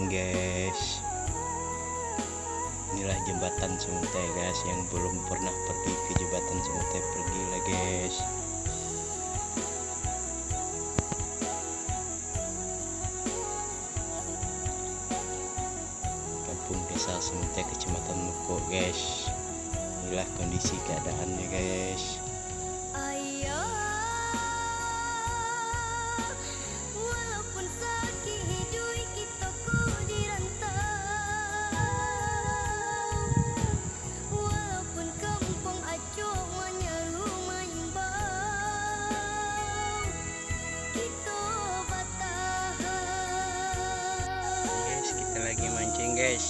mancing guys. Inilah jembatan Semutai guys, yang belum pernah pergi ke jembatan Semutai pergilah guys. Kampung Desa Semutai, Kecamatan Muko guys. Inilah kondisi keadaannya guys. Kita lagi mancing guys.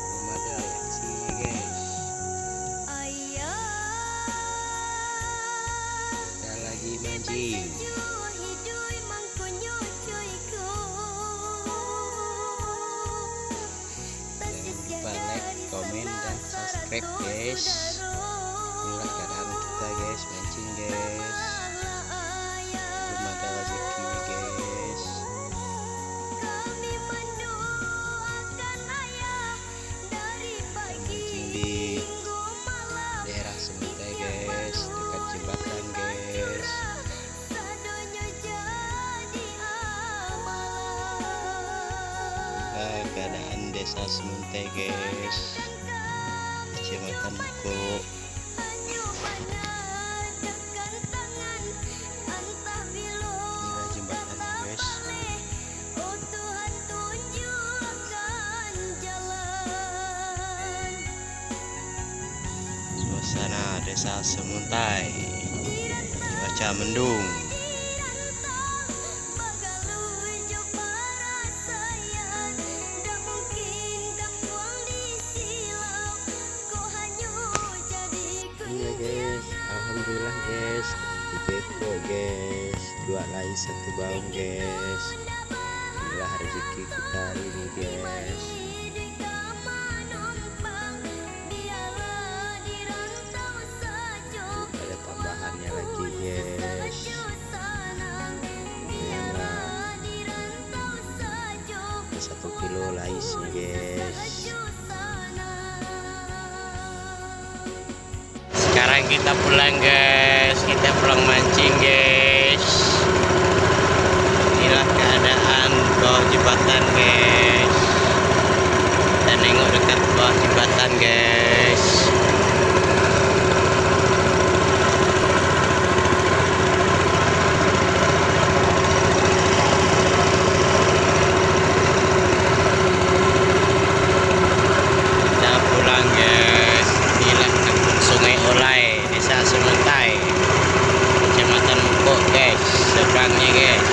Belum ada aksinya guys. Kita lagi mancing. Jangan lupa like, komen, dan subscribe guys. Inilah keadaan kita guys, mancing guys. Belum ada rezekinya guys. Di daerah Semutai guys, dekat jembatan guys. Keadaan desa Semutai guys, Kecamatan Muko. Inilah jembatan guys. Suasana desa Semutai, cuaca mendung. Iya guys, alhamdulillah guys, dibeko guys, 2 lai 1 baung guys. Inilah rezeki kita hari ini guys. Ada tambahannya lagi guys. Inilah 1 kilo laisnya guys. Sekarang kita pulang guys, kita pulang mancing guys. Inilah keadaan bawah jembatan guys. Dan nengok dekat bawah jembatan guys. Kita pulang guys. Inilah kampung Sungai Olai, Desa Semutai, Kecamatan Muko guys, seberangnya guys.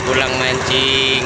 Pulang mancing.